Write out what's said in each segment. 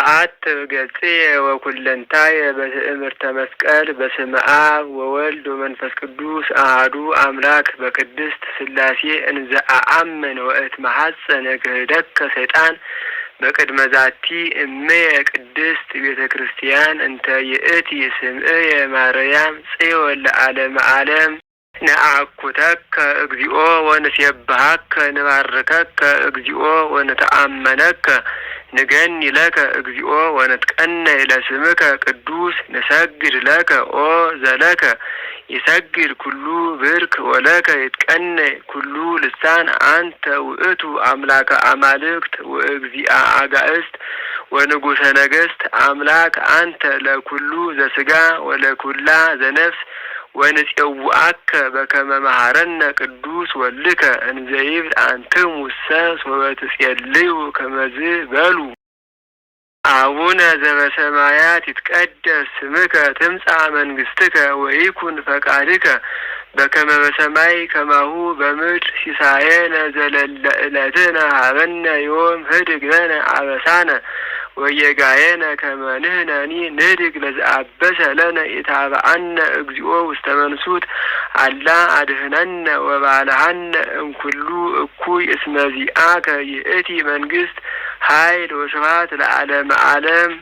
ሰዓት ገጽ ወኩለንታይ በትእምርተ መስቀል በስመ አብ ወወልድ ወመንፈስ ቅዱስ አሐዱ አምላክ በቅድስት ሥላሴ እንዘ አአምን ወእትመሐፀነ ክህደከ ሰይጣን በቅድመ ዛቲ እምየ ቅድስት ቤተ ክርስቲያን እንተ ይእቲ ስምዕየ ማርያም ጽዮን ለዓለመ ዓለም ነአኩተከ እግዚኦ ወንሴብሐከ ንባርከከ እግዚኦ ወንተአመነከ ንገኒ ለከ እግዚኦ ወንትቀነይ ለስምከ ቅዱስ ንሰግድ ለከ ኦ ዘለከ ይሰግድ ኩሉ ብርክ ወለከ ይትቀነይ ኩሉ ልሳን አንተ ውእቱ አምላከ አማልክት ወእግዚአ አጋእስት ወንጉሰ ነገስት አምላክ አንተ ለኩሉ ዘስጋ ወለኩላ ዘነፍስ ወንጽውዐከ በከመ መሐረነ ቅዱስ ወልከ እንዘ ይብል አንትሙሰ ሶበ ትጼልዩ ከመዝ በሉ አቡነ ዘበሰማያት ይትቀደስ ስምከ ትምጻእ መንግሥትከ ወይኩን ፈቃድከ በከመ በሰማይ ከማሁ በምድር ሲሳየነ ዘለለ ዕለትነ ሀበነ ዮም ህድግ ለነ አበሳነ ወየጋየነ ከመ ንሕነኒ ንህድግ ለዘአበሰ ለነ ኢታብአነ እግዚኦ ውስተ መንሱት አላ አድኅነነ ወባልሐነ እምኩሉ እኩይ እስመ ዚአከ ይእቲ መንግሥት ኃይል ወስብሐት ለዓለመ ዓለም።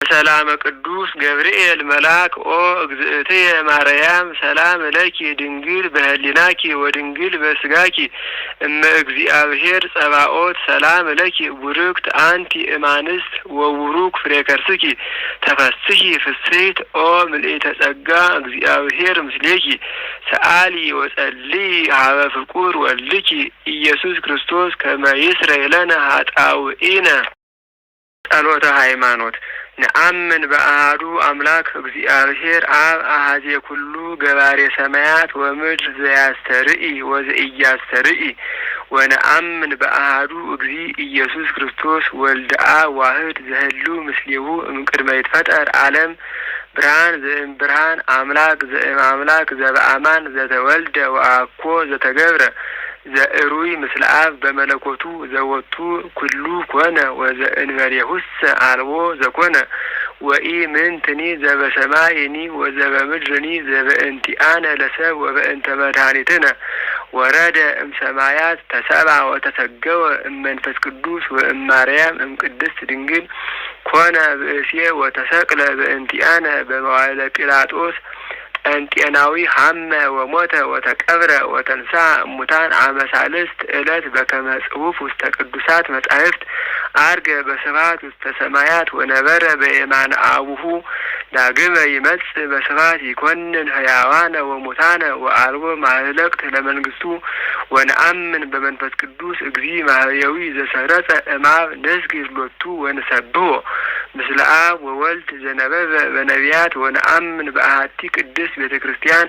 ሰላም ቅዱስ ገብርኤል መልአክ ኦ እግዝእትየ ማርያም ሰላም ለኪ ድንግል በህሊናኪ ወድንግል በስጋኪ እመ እግዚአብሔር ጸባኦት ሰላም ለኪ ቡርክት አንቲ እማንስት ወቡሩክ ፍሬ ከርስኪ ተፈስሒ ፍስሕት ኦ ምልዕተ ጸጋ እግዚአብሔር ምስሌኪ ሰአሊ ወጸልይ ሀበ ፍቁር ወልኪ ኢየሱስ ክርስቶስ ከመ ይስረይ ለነ ኃጣውኢነ። ጸሎተ ሃይማኖት ነአምን በአሐዱ አምላክ እግዚአብሔር አብ አሐዜ ኩሉ ገባሬ ሰማያት ወምድር ዘያስተርኢ ወዘኢያስተርኢ ወነአምን በአሐዱ እግዚእ ኢየሱስ ክርስቶስ ወልደ አብ ዋህድ ዘህሉ ምስሌሁ እምቅድመ ይትፈጠር ዓለም ብርሃን ዘእም ብርሃን አምላክ ዘእም አምላክ ዘበአማን ዘተወልደ ወአኮ ዘተገብረ ዘእሩይ ምስለ አብ በመለኮቱ ዘወቱ ኩሉ ኮነ ወዘእንበሌሁሰ አልቦ ዘኮነ ወኢ ምንትኒ ዘበሰማይኒ ወዘበምድርኒ ዘበእንቲአነ ለሰብ ወበእንተ መድኃኒትነ ወረደ እምሰማያት ተሰብአ ወተሰገወ እመንፈስ ቅዱስ ወእማርያም እምቅድስት ድንግል ኮነ ብእሴ ወተሰቅለ በእንቲአነ በመዋዕለ ጲላጦስ እንጤናዊ ሀመ ወሞተ ወተቀብረ ወተንሳ እሙታን አመ ሣልስት ዕለት በከመ ጽሑፍ ውስተ ቅዱሳት መጻሕፍት አርገ በስብሐት ውስተ ሰማያት ወነበረ በየማነ አቡሁ ዳግመ ይመጽእ በስብሐት ይኰንን ሕያዋነ ወሙታነ ወአልቦ ማህለቅት ለመንግሥቱ ወነአምን በመንፈስ ቅዱስ እግዚእ ማህየዊ ዘሰረጸ እምአብ ንስግድ ሎቱ ወንሰብሖ ምስለ አብ ወወልድ ዘነበበ በነቢያት ወነአምን በአሐቲ ቅድስት ቤተ ክርስቲያን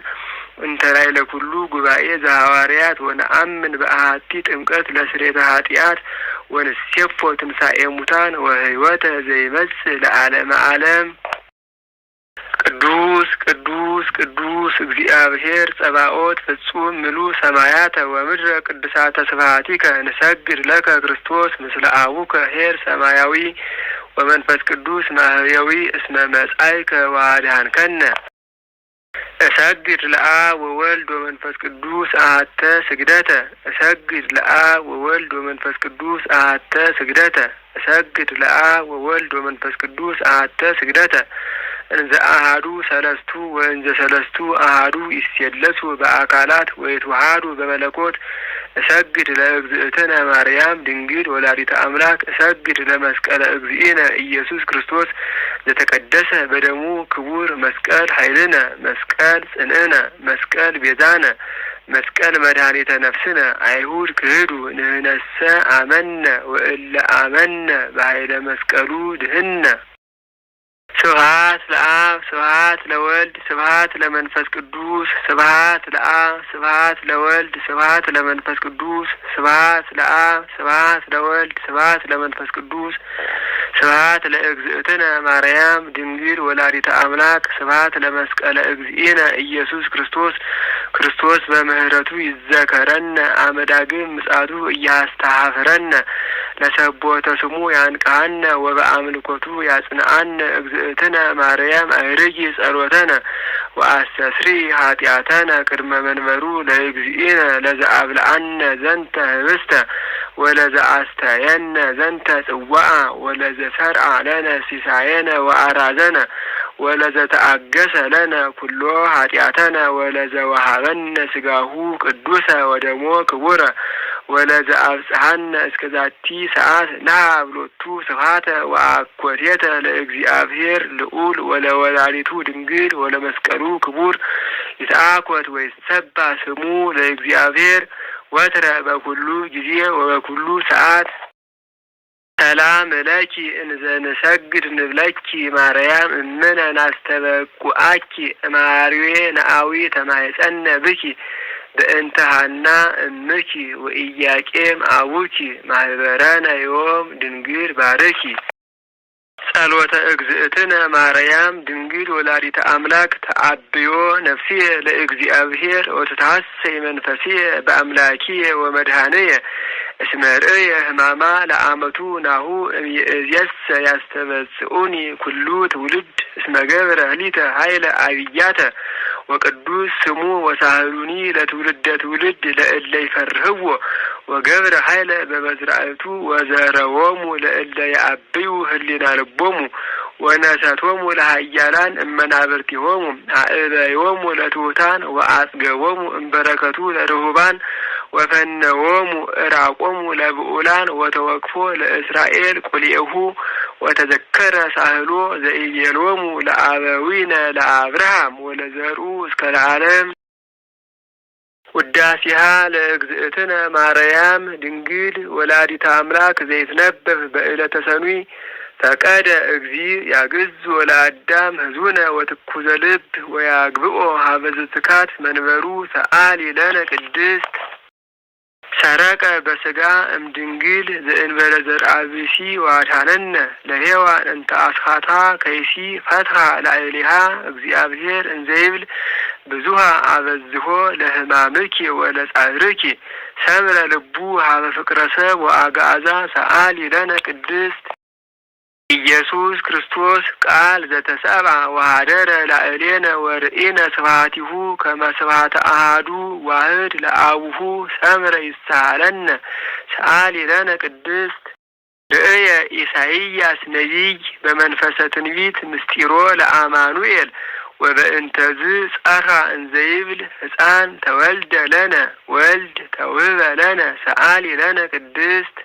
እንተ ላዕለ ኩሉ ጉባኤ ዘሐዋርያት ወነአምን በአሐቲ ጥምቀት ለስርየተ ኃጢአት ወንሴፎ ትንሣኤ ሙታን ወሕይወተ ዘይመጽእ ለዓለመ ዓለም። ቅዱስ ቅዱስ ቅዱስ እግዚአብሔር ጸባኦት ፍጹም ምሉእ ሰማያተ ወምድረ ቅድሳተ ስብሐቲከ ንሰግድ ለከ ክርስቶስ ምስለ አቡከ ኄር ሰማያዊ ወመንፈስ ቅዱስ ማህየዊ እስመ መጻእከ ወአድኀንከነ። እሰግድ ለአብ ወወልድ ወመንፈስ ቅዱስ አሐተ ስግደተ እሰግድ ለአብ ወወልድ ወመንፈስ ቅዱስ አሐተ ስግደተ እሰግድ ለአብ ወወልድ ወመንፈስ ቅዱስ አሐተ ስግደተ እንዘ አሐዱ ሰለስቱ ወእንዘ ሰለስቱ አሐዱ ይሴለሱ በአካላት ወይትወሃዱ በመለኮት እሰግድ ለእግዝእትነ ማርያም ድንግል ወላዲተ አምላክ እሰግድ ለመስቀለ እግዚእነ ኢየሱስ ክርስቶስ ዘተቀደሰ በደሙ ክቡር መስቀል ኃይልነ መስቀል ጽንዕነ መስቀል ቤዛነ መስቀል መድኃኒተ ነፍስነ አይሁድ ክህዱ ንሕነሰ አመነ ወእለ አመነ በኃይለ መስቀሉ ድህነ። ስብሐት ለአብ ስብሐት ለወልድ ስብሐት ለመንፈስ ቅዱስ ስብሐት ለአብ ስብሐት ለወልድ ስብሐት ለመንፈስ ቅዱስ ስብሐት ለአብ ስብሐት ለወልድ ስብሐት ለመንፈስ ቅዱስ ስብሐት ለእግዝእትነ ማርያም ድንግል ወላዲተ አምላክ ስብሐት ለመስቀለ እግዚእነ ኢየሱስ ክርስቶስ ክርስቶስ በምህረቱ ይዘከረነ አመዳግም ምጽአቱ እያስተሐፍረነ ለሰቦተ ስሙ ያንቃነ ወበአምልኮቱ ያጽንአነ እግዝእትነ ማርያም አይርጊ ጸሎተነ ወአስተስሪ ኃጢአተነ ቅድመ መንበሩ ለእግዚእነ ለዘአብልዐነ ዘንተ ህብስተ ወለዘአስተየነ ዘንተ ጽዋዓ ወለዘሰርዓ ለነ ሲሳየነ ወአራዘነ ወለዘተአገሰ ለነ ኩሎ ኃጢአተነ ወለዘወሃበነ ስጋሁ ቅዱሰ ወደሞ ክቡረ ወለዘአብጽሐነ እስከዛቲ ሰዓት ናብሎቱ ስብሐተ ወአኮቴተ ለእግዚአብሔር ልዑል ወለወላዲቱ ድንግል ወለመስቀሉ ክቡር ይትአኮት ወይሰባ ስሙ ለእግዚአብሔር ወትረ በኩሉ ጊዜ ወበኩሉ ሰዓት። ሰላም ለኪ እንዘ ንሰግድ ንብለኪ ማርያም እምነ ናስተበቁአኪ እማርዌ ነአዊ ተማይጸነ ብኪ በእንተ ሐና እምኪ ወኢያቄም አቡኪ ማህበረነ ዮም ድንግል ባርኪ። ጸሎተ እግዝእትነ ማርያም ድንግል ወላዲተ አምላክ ተአብዮ ነፍስየ ለእግዚአብሔር ወትታሰይ መንፈስየ በአምላኪየ ወመድኃኒየ እስመ ርእየ ሕማማ ለአመቱ ናሁ እምይእዜሰ ያስተበጽኡኒ ኩሉ ትውልድ እስመ ገብረ ህሊተ ኃይለ አብያተ ወቅዱስ ስሙ ወሳህሉኒ ለትውልደ ትውልድ ለእለ ይፈርህዎ ወገብረ ኃይለ በመዝራእቱ ወዘረዎሙ ለእለ የአብዩ ህሊና ልቦሙ ወነሰቶሙ ለኃያላን እመናብርቲሆሙ አእበዮሙ ለትሑታን ወአጽገቦሙ እምበረከቱ ለርሁባን ወፈነዎሙ እራቆሙ ለብኡላን ወተወክፎ ለእስራኤል ቁልኤሁ ወተዘከረ ሳህሎ ዘኢቤሎሙ ለአበዊነ ለአብርሃም ወለዘርኡ እስከ ለዓለም። ውዳሴሃ ለእግዝእትነ ማርያም ድንግል ወላዲተ አምላክ ዘይትነበብ በዕለተ ሰኑይ ፈቀደ እግዚእ ያግዝ ወለአዳም ህዙነ ወትኩዘ ልብ ወያግብኦ ሀበ ዝትካት መንበሩ ሰአሊ ለነ ቅድስት። ሰረቀ በስጋ እምድንግል ዘእንበለ ዘርአ ብእሲ ወአድኀነነ ለሔዋን እንተ አስኻታ ከይሲ ፈትሐ ላዕሌሃ እግዚአብሔር እንዘይብል ብዙሃ አበዝሖ ለሕማምኪ ወለጻዕርኪ ሰምረ ልቡ ሀበ ፍቅረ ሰብ ወአግዓዛ ሰአሊ ለነ ቅድስት። ኢየሱስ ክርስቶስ ቃል ዘተሰብአ ወኀደረ ላዕሌነ ወርኢነ ስብሐቲሁ ከመ ስብሐተ አሐዱ ዋህድ ለአቡሁ ሰምረ ይሳሃለነ ሰአሊ ለነ ቅድስት። ርእየ ኢሳይያስ ነቢይ በመንፈሰ ትንቢት ምስጢሮ ለአማኑኤል ወበእንተዝ ጸርሐ እንዘይብል ሕፃን ተወልደ ለነ ወልድ ተውህበ ለነ ሰአሊ ለነ ቅድስት።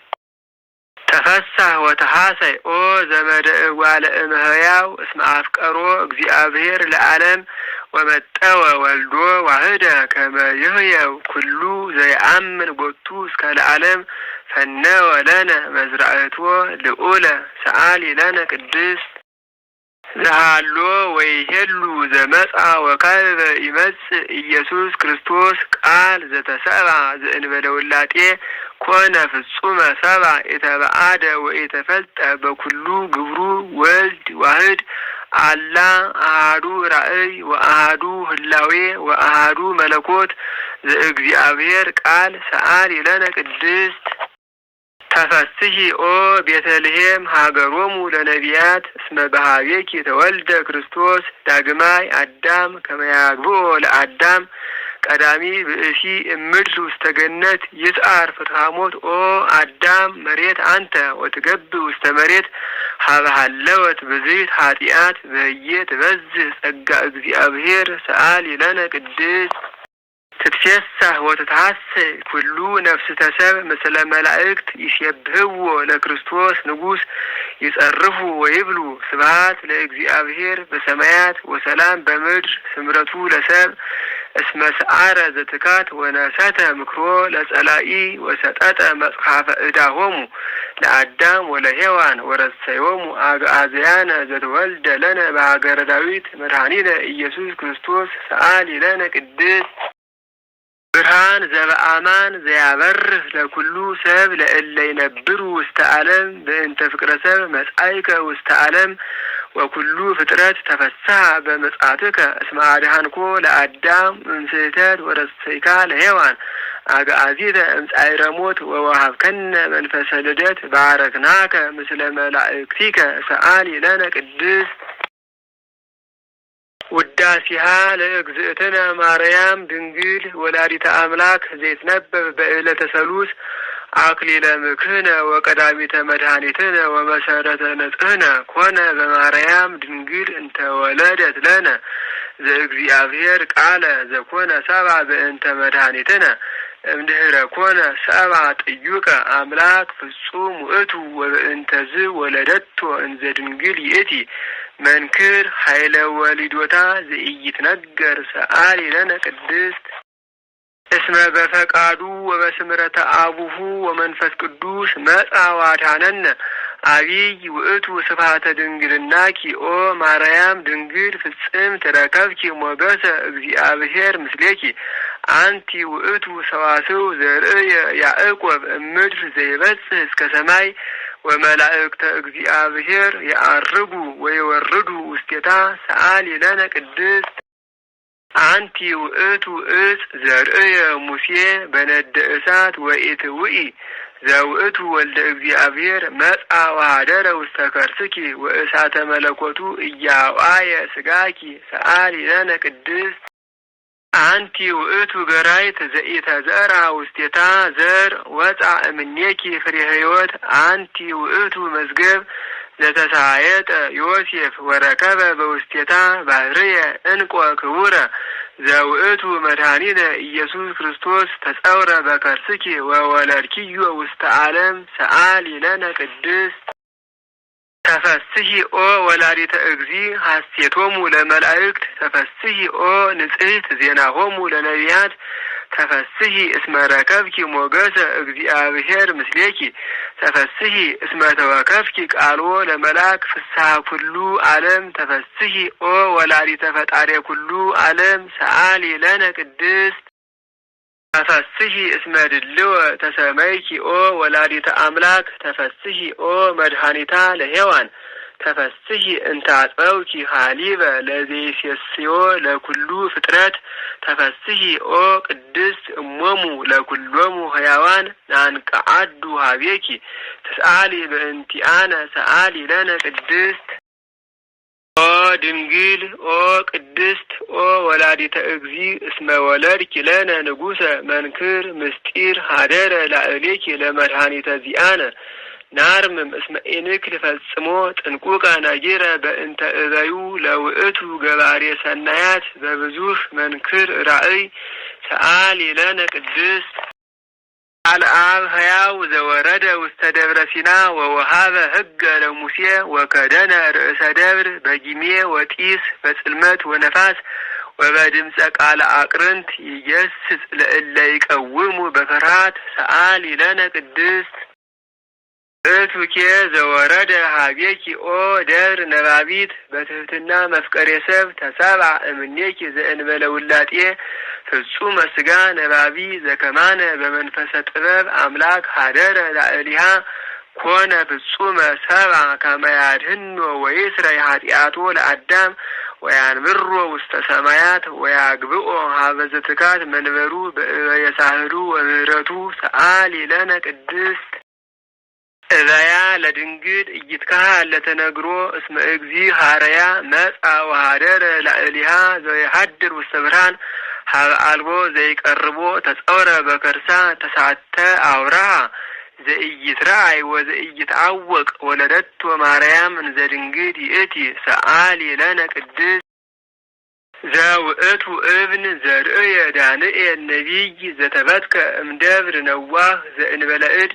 ተፈሳህ ወተሐሰይ ኦ ዘመደ እጓለ እመሕያው እስመ አፍቀሮ እግዚአብሔር ለዓለም ወመጠወ ወልዶ ዋህደ ከመ ይህየው ኩሉ ዘይአምን ቦቱ እስከ ለዓለም ፈነወ ለነ መዝራእትዎ ልዑለ ሰአሊ ለነ ቅድስት። ዘሃሎ ወይሄሉ ዘመጻ ወካዕበ ይመጽእ ኢየሱስ ክርስቶስ ቃል ዘተሰብአ ዘእንበለ ውላጤ ኮነ ፍጹመ ሰብአ ኢተበአደ ወኢተፈልጠ በኩሉ ግብሩ ወልድ ዋህድ አላ አሐዱ ራእይ ወአሐዱ ህላዌ ወአሐዱ መለኮት ዘእግዚአብሔር ቃል ሰአሊ ለነ ቅድስት። ተፈስሒ ኦ ቤተልሔም ሀገሮሙ ለነቢያት እስመ በኀቤኪ ተወልደ ክርስቶስ ዳግማይ አዳም ከመ ያግብኦ ለአዳም ቀዳሚ ብእሲ እምድር ውስተ ገነት ይስዓር ፍትሐ ሞት ኦ አዳም መሬት አንተ ወትገብእ ውስተ መሬት ሀበ ሀለወት ብዝሂት ኃጢአት በህየ ትበዝህ ጸጋ እግዚአብሔር ሰአሊ ለነ ቅድስት። ትትፌሳህ ወትትሐሰይ ኩሉ ነፍስተ ሰብ ምስለ መላእክት ይሴብሕዎ ለክርስቶስ ንጉሥ ይጸርፉ ወይብሉ ስብሐት ለእግዚአብሔር በሰማያት ወሰላም በምድር ስምረቱ ለሰብ እስመ ሰዓረ ዘትካት ወነሰተ ምክሮ ለጸላኢ ወሰጠጠ መጽሐፈ ዕዳሆሙ ለአዳም ወለሔዋን ወረሰዮሙ አግዓዝያነ ዘተወልደ ለነ በሀገረ ዳዊት መድኃኒነ ኢየሱስ ክርስቶስ ሰአሊ ለነ ቅድስት። ብርሃን ዘበአማን ዘያበርህ ለኩሉ ሰብ ለእለ ይነብሩ ውስተ ዓለም በእንተ ፍቅረ ሰብ መጻእከ ውስተ ዓለም ወኩሉ ፍጥረት ተፈስሐ በመጻትከ እስመ አድኃንኮ ለአዳም እምስሕተት ወረሰይካ ለሔዋን አግዓዚተ እምጻዕረ ሞት ወወሀብከነ መንፈሰ ልደት ባረክናከ ምስለ መላእክቲከ ሰአሊ ለነ ቅድስት ውዳሴሃ ለእግዝእትነ ማርያም ድንግል ወላዲተ አምላክ ዘይትነበብ በዕለተ ሰሉስ አክሊለ ምክህነ ወቀዳሚተ መድኃኒትነ ወመሰረተ ንጽሕነ ኮነ በማርያም ድንግል እንተ ወለደት ለነ ዘእግዚአብሔር ቃለ ዘኮነ ሰብአ በእንተ መድኃኒትነ እምድኅረ ኮነ ሰብአ ጥዩቀ አምላክ ፍጹም ውእቱ ወበእንተዝ ወለደቶ እንዘ ድንግል ይእቲ መንክር ኃይለ ወሊዶታ ዘኢይትነገር ሰአሊ ለነ ቅድስት እስመ በፈቃዱ ወበስምረተ አቡሁ ወመንፈስ ቅዱስ መጽአ ዋድኀነነ አቢይ ውእቱ ስብሐተ ድንግልናኪ ኦ ማርያም ድንግል ፍጽምት ረከብኪ ሞገሰ እግዚአብሔር ምስሌኪ አንቲ ውእቱ ሰዋስው ዘርእየ ያዕቆብ እምድር ዘይበጽሕ እስከ ሰማይ ወመላእክተ እግዚአብሔር ያዕርጉ ወይወርዱ ውስቴታ ሰአሊ ለነ ቅድስት አንቲ ውእቱ እጽ ዘርእየ ሙሴ በነደ እሳት ወኢትውኢ ዘውእቱ ወልደ እግዚአብሔር መጽአ ወኀደረ ውስተ ከርስኪ ወእሳተ መለኮቱ እያዋየ ስጋኪ ሰአሊ ለነ ቅድስት አንቲ ውእቱ ገራይት ዘኢተዘርአ ውስቴታ ዘር ወፅአ እምኔኪ ፍሬ ሕይወት አንቲ ውእቱ መዝገብ ዘተሳየጠ ዮሴፍ ወረከበ በውስቴታ ባህርየ እንቆ ክቡረ ዘውእቱ መድኃኒነ ኢየሱስ ክርስቶስ ተጸውረ በከርስኪ ወወለድኪዮ ውስተ ዓለም ሰአሊ ለነ ቅድስት ተፈስሒ ኦ ወላዲተ እግዚእ ሐሴቶሙ ለመላእክት ተፈስሒ ኦ ንጽሕት ዜናሆሙ ለነቢያት ተፈስሒ እስመ ረከብኪ ሞገሰ እግዚአብሔር ምስሌኪ ተፈስሒ እስመ ተወከፍኪ ቃልዎ ለመላክ ፍስሐ ኩሉ ዓለም ተፈስሒ ኦ ወላዲተ ፈጣሪ ኩሉ ዓለም ሰአሊ ለነ ቅድስት ተፈስሒ እስመ ድልወ ተሰመይኪ ኦ ወላዲተ አምላክ ተፈስሒ ኦ መድኃኒታ ለሔዋን ተፈስሒ እንተ አጽበውኪ ሀሊበ ለዘይሴስዮ ለኩሉ ፍጥረት ተፈስሒ ኦ ቅድስት እሞሙ ለኩሎሙ ሕያዋን ናንቀዓዱ ሀቤኪ ተስአሊ በእንቲአነ ሰአሊ ለነ ቅድስት ኦ ድንግል ኦ ቅድስት ኦ ወላዲተ እግዚእ እስመ ወለድኪ ለነ ንጉሰ መንክር ምስጢር ሀደረ ላዕሌኪ ለመድኃኒተ ዚአነ ናርምም እስመ ኢንክል ፈጽሞ ጥንቁቀ ነጊረ በእንተ እበዩ ለውእቱ ገባሬ ሰናያት በብዙህ መንክር ራእይ ሰአሊ ለነ ቅድስት አልአብ ሕያው ዘወረደ ውስተ ደብረ ሲና ወወሃበ ሕገ ለሙሴ ወከደነ ርእሰ ደብር በጊሜ ወጢስ በጽልመት ወነፋስ ወበድምፀ ቃለ አቅርንት ይገስጽ ለእለ ይቀውሙ በፍርሃት ሰአሊ ለነ ቅድስት እቱኬ ዘወረደ ሀቤኪ ኦ ደብር ነባቢት በትህትና መፍቀሬ ሰብ ተሰብአ እምኔኪ ዘእንበለ ውላጤ ፍጹመ ሥጋ ነባቢ ዘከማነ በመንፈሰ ጥበብ አምላክ ሀደረ ላዕሊሃ ኮነ ፍጹመ ሰብአ ከመ ያድኅኖ ወይስረይ ኃጢአቶ ለአዳም ወያንብሮ ውስተ ሰማያት ወያግብኦ ሀበ ዘትካት መንበሩ በእበየ ሳህሉ ወምህረቱ ሰአሊ ለነ ቅድስት እበያ ለድንግል ኢይትካሃል ለተነግሮ እስመ እግዚእ ሀረያ መጽአ ወሀደረ ላዕሊሃ ዘይሀድር ውስተ ብርሃን ሀበ አልቦ ዘይቀርቦ ተጸውረ በከርሳ ተሳተ አውራሃ ዘኢይትረአይ ወዘኢይትዐወቅ ወለደቶ ማርያም እንዘ ድንግል ይእቲ ሰአሊ ለነ ቅድስት ዘውእቱ እብን ዘርእየ ዳንኤል ነቢይ ዘተበትከ እምደብር ነዋህ ዘእንበለ እድ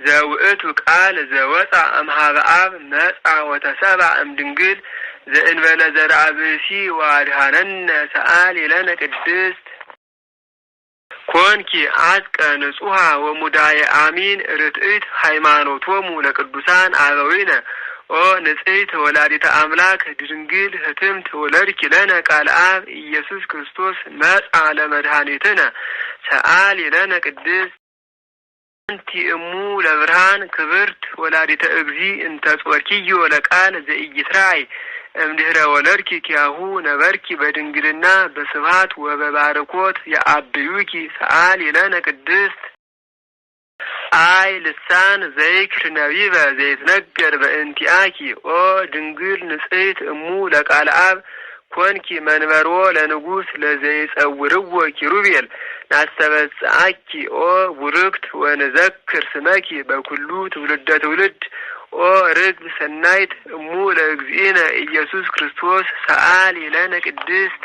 ዘውእቱ ቃል ዘወፃ እምኀበ አብ መጽአ ወተሰብአ እምድንግል ዘእንበለ ዘርአ ብእሲ ወአድኀነነ ሰአሊ ለነ ቅድስት ኮንኪ አዝቀ ንጹሐ ወሙዳየ አሚን ርትዕት ሃይማኖቶሙ ለቅዱሳን አበዊነ ኦ ንጽሕት ወላዲተ አምላክ ድንግል ህትምት ወለድኪ ለነ ቃል አብ ኢየሱስ ክርስቶስ መጽአ ለመድኃኒትነ ሰአሊ ለነ ቅድስት አንቲ እሙ ለብርሃን ክብርት ወላዲተ እግዚእ እንተ ጾርኪዮ ለቃል ዘኢይትረአይ እምድኅረ ወለድኪ ኪያሁ ነበርኪ በድንግልና በስብሐት ወበባርኮት የአብዩኪ ሰአሊ ለነ ቅድስት አይ ልሳን ዘይክር ነቢበ ዘይትነገር በእንቲአኪ ኦ ድንግል ንጽሕት እሙ ለቃለ አብ ኮንኪ መንበሮ ለንጉሥ ለዘይጸውርዎ ኪሩቤል ናስተበጽአኪ ኦ ቡርክት ወንዘክር ስመኪ በኩሉ ትውልደ ትውልድ ኦ ርግብ ሰናይት እሙ ለእግዚእነ ኢየሱስ ክርስቶስ ሰአሊ ለነ ቅድስት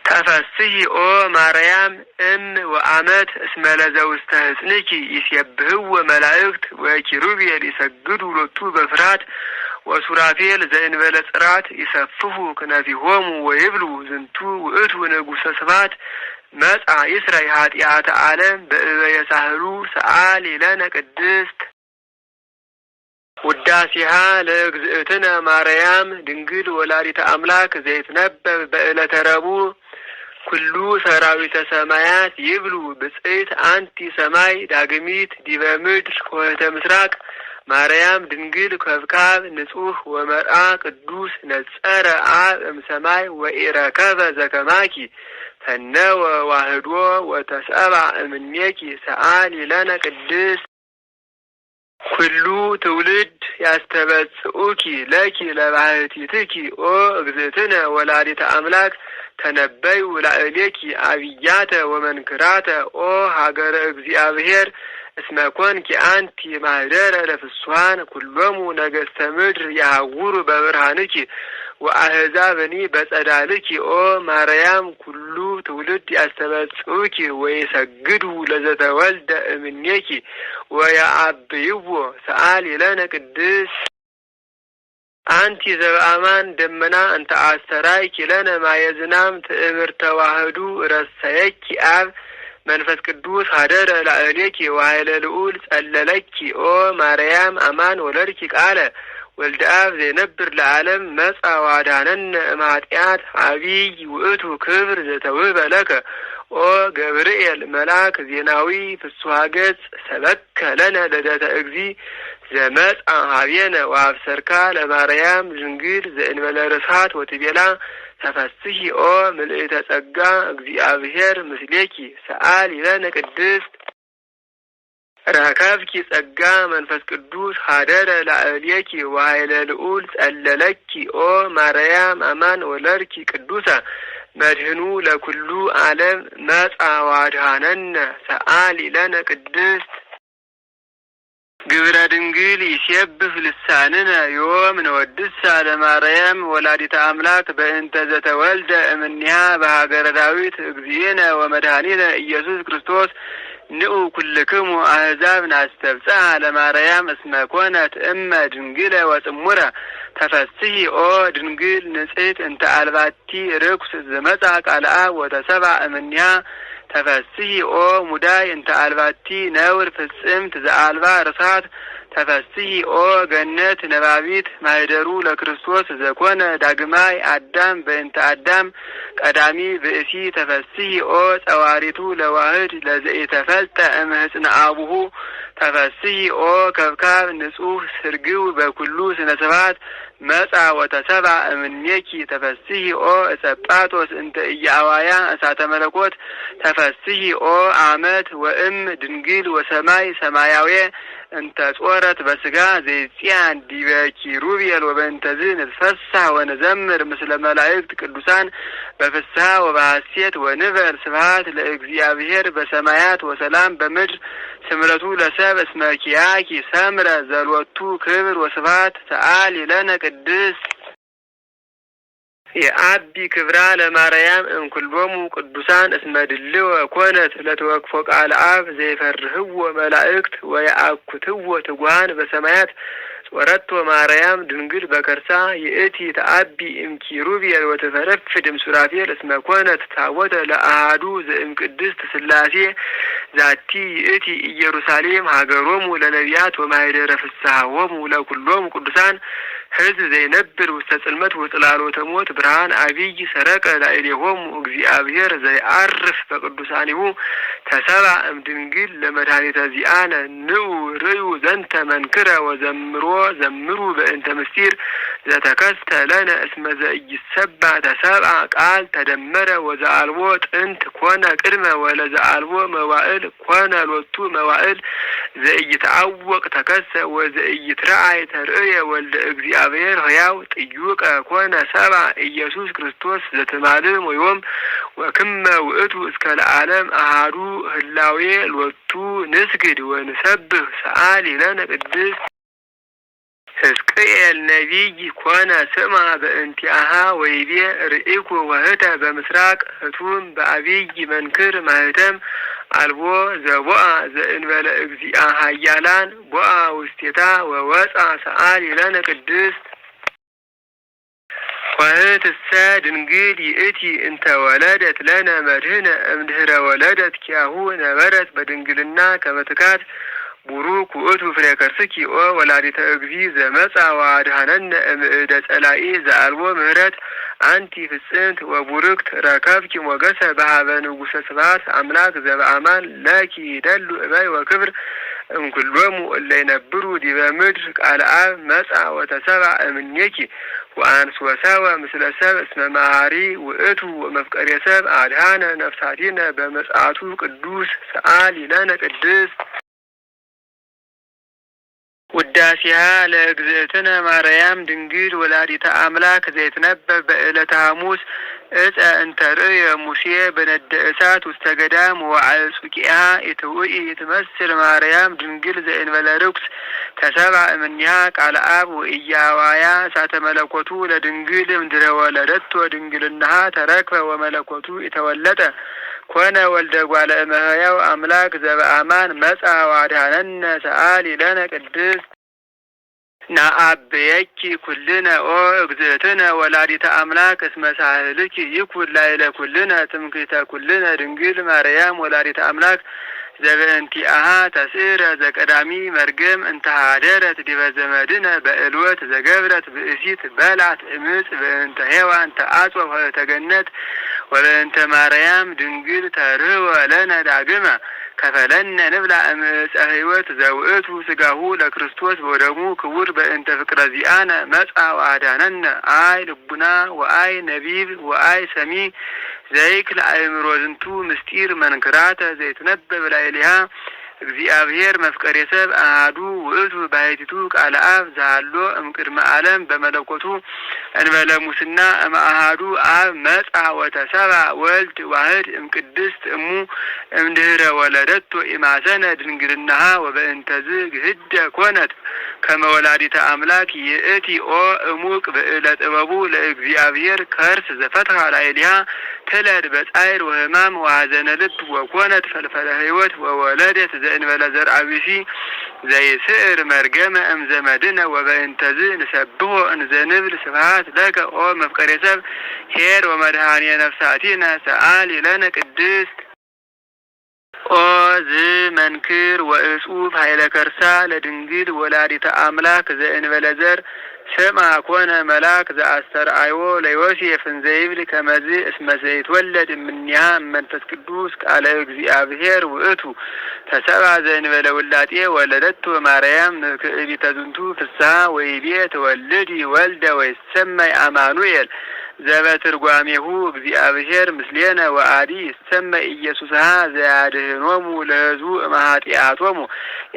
ተፈስሒ ኦ ማርያም እም ወአመት እስመ ለዘውስተ ሕፅንኪ ይሴብሕዎ መላእክት ወኪሩቤል ይሰግዱ ሎቱ በፍርሃት ወሱራፌል ዘእንበለ ጽራት ይሰፍሑ ክነፊሆሙ ወይብሉ ዝንቱ ውእቱ ንጉሠ ስብሐት መጻ ይስረይ ኃጢአተ ዓለም በእበየ ሳህሉ ሰአሊ ለነ ቅድስት ውዳሴሃ ለእግዝእትነ ማርያም ድንግል ወላዲተ አምላክ ዘይትነበብ በዕለተ ረቡዕ ኩሉ ሰራዊተ ሰማያት ይብሉ ብጽዕት አንቲ ሰማይ ዳግሚት ዲበ ምድር ኆኅተ ምስራቅ ማርያም ድንግል ከብካብ ንጹሕ ወመርአ ቅዱስ ነጸረ አብ እምሰማይ ወኢረከበ ዘከማኪ ፈነወ ዋህዶ ወተሰብአ እምኔኪ ሰአሊ ለነ ቅድስት ኩሉ ትውልድ ያስተበጽኡኪ ለኪ ለባህቲትኪ ኦ እግዝእትነ ወላዲተ አምላክ ተነበዩ ላዕሌኪ አብያተ ወመንክራተ ኦ ሀገረ እግዚአብሔር እስመ ኮንኪ አንቲ ማህደረ ለፍስሓን ኩሎሙ ነገሥተ ምድር ያሐውሩ በብርሃንኪ ወአሕዛብኒ በጸዳልኪ ኦ ማርያም ኩሉ ትውልድ ያስተበጽኡኪ ወይሰግዱ ለዘተወልደ እምኔኪ ወየአብይዎ ሰአሊ ለነ ቅድስት አንቲ ዘበአማን ደመና እንተ አስተራይኪ ለነ ማየ ዝናም ትእምርተ ተዋህዱ ረሰየኪ አብ መንፈስ ቅዱስ ሀደረ ላዕሌኪ ወኃይለ ልዑል ጸለለኪ ኦ ማርያም አማን ወለድኪ ቃለ ወልደ አብ ዘይነብር ለዓለም መጻ ዋዳነነ እምኃጢአት አቢይ ውእቱ ክብር ዘተውህበ ለከ ኦ ገብርኤል መልአክ ዜናዊ ፍስሐ ገጽ ሰበከ ለነ ልደተ እግዚእ ዘመጻ ሀቤነ ወአብሰርካ ለማርያም ድንግል ዘእንበለ ርስሓት ወትቤላ ተፈስሒ ኦ ምልዕተ ጸጋ እግዚአብሔር ምስሌኪ ሰአሊ ለነ ቅድስት ረከብኪ ጸጋ መንፈስ ቅዱስ ሀደረ ላዕሌኪ ወኃይለ ልዑል ጸለለኪ ኦ ማርያም አማን ወለድኪ ቅዱሳ መድህኑ ለኩሉ ዓለም መጻ ዋድኀነነ ሰአሊ ለነ ቅድስት ግብረ ድንግል ይሴብህ ልሳንነ ዮም ነወድሳ ለማርያም ወላዲተ አምላክ በእንተ ዘተወልደ እምኔሃ በሀገረ ዳዊት እግዚእነ ወመድኃኒነ ኢየሱስ ክርስቶስ ንዑ ኩልክሙ አሕዛብ ናስተብጽሐ ለማርያም እስመ ኮነት እመ ድንግለ ወጽሙረ ተፈስሒ ኦ ድንግል ንጽሕት እንተ አልባቲ ርኩስ ዘመጻ ቃለ አብ ወተሰብአ እምኔሃ ተፈስሒ ኦ ሙዳይ እንተ አልባቲ ነውር ፍጽምት ዘአልባ ርሳት ተፈስሒ ኦ ገነት ነባቢት ማህደሩ ለክርስቶስ ዘኮነ ዳግማይ አዳም በእንተ አዳም ቀዳሚ ብእሲ ተፈስሒ ኦ ጸዋሪቱ ለዋህድ ለዘኢተፈልጠ እምህጽነ አቡሁ ተፈስሒ ኦ ከብካብ ንጹሕ ስርግው በኩሉ ስነ ስብሐት መጻ ወተሰብአ እምኔኪ ተፈስሒ ኦ እጸጳጦስ እንተ ኢያዋያ እሳተ መለኮት ተፈስሒ ኦ አመት ወእም ድንግል ወሰማይ ሰማያዊ እንተ ጾረት በስጋ ዘይጽያን ዲበ ኪሩቤል ወበእንተዝ ንትፈስሕ ወንዘምር ምስለ መላእክት ቅዱሳን በፍስሐ ወበሐሴት ወንበል ስብሐት ለእግዚአብሔር በሰማያት ወሰላም በምድር ስምረቱ ለሰብ እስመ ኪያኪ ሰምረ ዘሎቱ ክብር ወስብሐት ሰአሊ ለነ ቅድስት የአቢ ክብራ ለማርያም እንኩሎሙ ቅዱሳን እስመ ድልወ ኮነት ለተወክፎ ቃለ አብ ዘይፈርህዎ መላእክት ወየአኩትዎ ትጉሃን በሰማያት ጾረቶ ማርያም ድንግል በከርሳ ይእቲ ተአቢ እምኪሩቤል ወተፈረፍድ እምሱራፌል እስመ ኮነት ታቦተ ለአሐዱ ዘእምቅድስት ሥላሴ ዛቲ ይእቲ ኢየሩሳሌም ሀገሮሙ ለነቢያት ወማኅደረ ፍስሐሆሙ ለኩሎሙ ቅዱሳን ሕዝብ ዘይነብር ውስተ ጽልመት ወጽላሎተ ሞት ብርሃን አቢይ ሰረቀ ላዕሌሆሙ እግዚአብሔር ዘይዐርፍ በቅዱሳኒሁ ተሰብአ እምድንግል ለመድኃኒተ ዚአነ ንዑ ርእዩ ዘንተ መንክረ ወዘምሮ ዘምሩ በእንተ ምስጢር ዘተከስተ ለነ እስመ ዘኢይሰብአ ተሰብአ ቃል ተደመረ ወዘአልቦ ጥንት ኮነ ቅድመ ወለዘአልቦ መዋዕል ኮነ ሎቱ መዋዕል ዘኢይትዐወቅ ተከሰ ወዘኢይትረአይ ተርእየ ወልደ እግዚአብሔር ሕያው ጥዩቀ ኮነ ሰብአ ኢየሱስ ክርስቶስ ዘትማልም ወዮም ወክመ ውእቱ እስከ ለዓለም አሐዱ ህላዌ ሎቱ ንስግድ ወንሰብህ ሰአሊ ለነ ቅድስት ሕዝቅኤል ነቢይ ኮነ ስማ በእንቲአሃ ወይቤ ርኢኩ ወህተ በምስራቅ ህቱም በአብይ መንክር ማህተም አልቦ ዘቦአ ዘእንበለ እግዚአ ኃያላን ቦአ ውስቴታ ወወፃ ሰአሊ ለነ ቅድስት ወህትሰ ድንግል ይእቲ እንተ ወለደት ለነ መድህነ እምድህረ ወለደት ኪያሁ ነበረት በድንግልና ከመትካት ቡሩክ ውእቱ ፍሬ ከርስኪ ኦ ወላዲተ እግዚእ ዘመጻ ወአድኀነነ እምእደ ጸላኢ ዘአልቦ ምህረት አንቲ ፍጽምት ወቡርክት ረከብኪ ሞገሰ በሀበ ንጉሠ ስብሐት አምላክ ዘበአማን ለኪ ይደሉ እበይ ወክብር እምኩሎሙ እለ ይነብሩ ዲበ ምድር ቃለ አብ መጻ ወተሰብአ እምኔኪ ወአንስ ወሰወ ምስለ ሰብእ እስመ መሐሪ ውእቱ ወመፍቀሬ ሰብእ አድኀነ ነፍሳቲነ በመጽአቱ ቅዱስ ሰአሊ ለነ ቅድስት ውዳሴሃ ለእግዝእትነ ማርያም ድንግል ወላዲተ አምላክ ዘይትነበብ በዕለተ ሐሙስ እፀ እንተ ርእየ ሙሴ በነደ እሳት ውስተ ገዳም ወዐጽቂሃ ኢትውኢ ትመስል ማርያም ድንግል ዘእንበለ ርኩስ ተሰብአ እምኔሃ ቃለ አብ ወኢያዋያ እሳተ መለኮቱ ለድንግል እምድኅረ ወለደቶ ድንግልናሃ ተረክበ ወመለኮቱ ኢተወለጠ ኮነ ወልደ እጓለ እመሕያው አምላክ ዘበአማን መጻ ወአድኀነነ ሰአሊ ለነ ቅድስት ናአብየኪ ኩልነ ኦ እግዝእትነ ወላዲተ አምላክ እስመ ሳህልኪ ይኩን ላዕለ ኩልነ ትምክህተ ኩልነ ድንግል ማርያም ወላዲተ አምላክ ዘበእንቲአሃ ተስዕረ ዘቀዳሚ መርገም እንተሃደረት ዲበ ዘመድነ በእልወት ዘገብረት ብእሲት በልዐት እምፅ በእንተ ሔዋን ተአጽወ ተገነት ወበእንተ ማርያም ድንግል ተርህወ ለነ ዳግመ ከፈለነ ንብላ እምዕፀ ሕይወት ዘውእቱ ሥጋሁ ለክርስቶስ ወደሙ ክቡር በእንተ ፍቅረ ዚአነ መጻ ወአድኀነነ አይ ልቡና ወአይ ነቢብ ወአይ ሰሚ ዘይክል አእምሮ ዝንቱ ምስጢር መንክራተ ዘይትነበብ ላዕሌሃ እግዚአብሔር መፍቀሬ ሰብእ አሐዱ ውእቱ ባሕቲቱ ቃለ አብ ዘሃሎ እምቅድመ ዓለም በመለኮቱ እንበለ ሙስና እምአሐዱ አብ መጻ ወተሰብአ ወልድ ዋሕድ እምቅድስት እሙ እምድኅረ ወለደቶ ኢማሰነ ድንግልናሃ ወበእንተዝ ግህደ ኮነት ከመ ወላዲተ አምላክ ይእቲ ኦ እሙቅ ብዕለ ጥበቡ ለእግዚአብሔር ከርስ ዘፈትሐ ላዕሌሃ ትለድ በጻዕር ወሕማም ወሐዘነ ልብ ወኮነት ፈልፈለ ሕይወት ወወለደት ዘእንበለ ዘርአ ብእሲ ዘይስዕር መርገመ እምዘመድነ ወበእንተዝ ንሰብሖ እንዘንብል ስብሐት ለከ ኦ መፍቀሬ ሰብእ ኄር ወመድኃኔ ነፍሳቲነ ሰአሊ ለነ ቅድስት ኦ ዝመንክር ወእጹብ ኃይለ ከርሳ ለድንግል ወላዲተ አምላክ ዘእንበለ ዘር ስምዐ ኮነ መልአክ ዘአስተርአዮ ለዮሴፍ እንዘይብል ከመዝ እስመ ዘይትወለድ እምኔሃ መንፈስ ቅዱስ ቃለ እግዚአብሔር ውእቱ ተሰብአ ዘእንበለ ውላጤ ወለደቶ ማርያም ክዕቢተ ዝንቱ ፍስሐ ወይቤ ትወልዲ ወልደ ወይሰመይ አማኑኤል ዘበትርጓሜሁ እግዚአብሔር ምስሌነ ወአዲ ይሰመይ ኢየሱስሃ ዘያድኅኖሙ ለሕዝቡ እምኃጢአቶሙ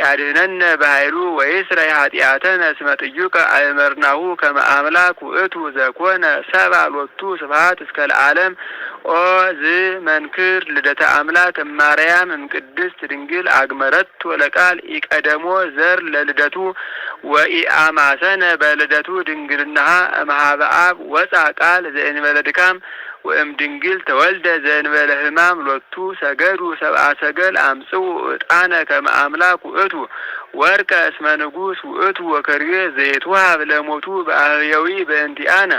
ያድኅነነ በኃይሉ ወይስረይ ኃጢአተነ እስመ ጥዩቀ አእመርናሁ ከመ አምላክ ውእቱ ዘኮነ ሰብአ ሎቱ ስብሐት እስከ ለዓለም ኦ ዝመንክር ልደተ አምላክ እማርያም እምቅድስት ድንግል አግመረቶ ለቃል ኢቀደሞ ዘር ለልደቱ ወኢአማሰነ በልደቱ ድንግልናሃ እምኀበ አብ ወፃ ቃል ዘእንበለ ድካም ወእም ድንግል ተወልደ ዘእንበለ ሕማም ሎቱ ሰገዱ ሰብአ ሰገል አምጽኡ ዕጣነ ከመ አምላክ ውእቱ ወርቀ እስመ ንጉሥ ውእቱ ወከርቤ ዘይትወሃብ ለሞቱ በአህያዊ በእንቲአነ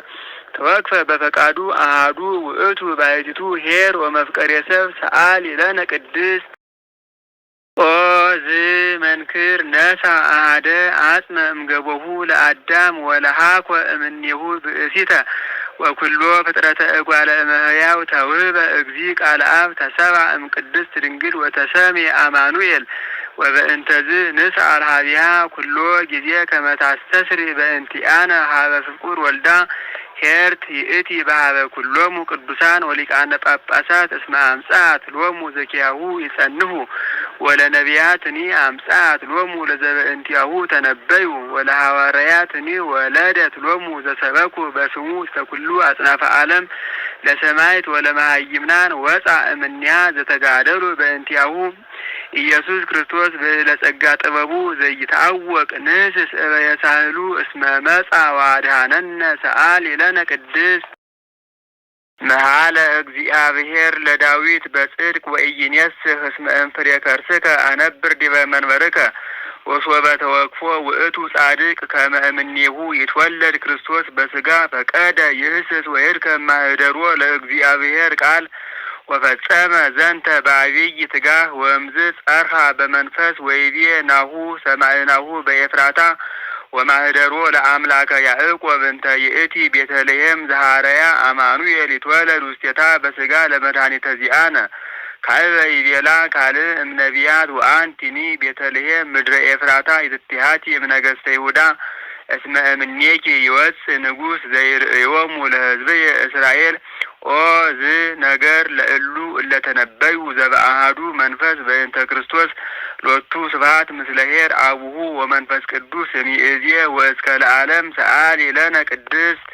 ተወክፈ በፈቃዱ አሐዱ ውእቱ ባሕቲቱ ኄር ወመፍቀሬ ሰብእ ሰአሊ ለነ ቅድስት ኦ ዝመንክር ነሣ አሐደ አጽመ እምገቦሁ ለአዳም ወለሃኮ እምኔሁ ብእሲተ ወኩሎ ፍጥረተ እጓለ እመሕያው ተውህበ እግዚእ ቃለ አብ ተሰብአ እምቅድስት ድንግል ወተሰሜ አማኑኤል ወበእንተዝ ንስአል ሀቢሃ ኩሎ ጊዜ ከመ ታስተስሪ በእንቲአነ ሀበ ፍቁር ወልዳ ሄርት ይእቲ በሀበ ኩሎሙ ቅዱሳን ወሊቃነ ጳጳሳት እስመ አምጻት ሎሙ ዘኪያሁ ይጸንሁ ወለነቢያትኒ አምጻት ሎሙ ለዘበእንቲአሁ ተነበዩ ወለሐዋርያትኒ ወለደት ሎሙ ዘሰበኩ በስሙ እስከ ኩሉ አጽናፈ ዓለም ለሰማይት ወለመሃይምናን ወፃ እምኔሃ ዘተጋደሉ በእንቲአሁ ኢየሱስ ክርስቶስ ለጸጋ ጥበቡ ዘይታወቅ ንስስ እበየሳህሉ እስመ መጻ ዋድሃነነ ሰአሊ ለነ ቅድስት መሃለ እግዚአብሔር ለዳዊት በጽድቅ ወኢይኔስህ እስመ እንፍሬ ከርስከ አነብር ዲበ መንበርከ ወሶበ ተወክፎ ውእቱ ጻድቅ ከመ እምኔሁ ይትወለድ ክርስቶስ በስጋ ፈቀደ ይህስስ ወይርከብ ማኅደሮ ለእግዚአብሔር ቃል ወፈጸመ ዘንተ በአብይ ትጋህ ወእምዝ ጸርሃ በመንፈስ ወይቤ ናሁ ሰማዕናሁ በኤፍራታ ወማኅደሮ ለአምላከ ያዕቆብ እንተ ይእቲ ቤተልሔም ዘሐረያ አማኑኤል ይትወለድ ውስቴታ በስጋ ለመድኃኒተ ዚአነ ካዕበ ይቤላ ካልእ እምነቢያት ወአንቲኒ ቤተልሔም ምድረ ኤፍራታ ይትቲሃቲ እምነገሥተ ይሁዳ እስመ እምኔኪ ይወፅእ ንጉሥ ዘይርእዮሙ ለሕዝብየ እስራኤል ኦ ዝ ነገር ለእሉ እለተነበዩ ዘበአሐዱ መንፈስ በእንተ ክርስቶስ ሎቱ ስብሐት ምስለ ኄር አቡሁ ወመንፈስ ቅዱስ እምይእዜ ወእስከ ለዓለም ሰአሊ ለነ ቅድስት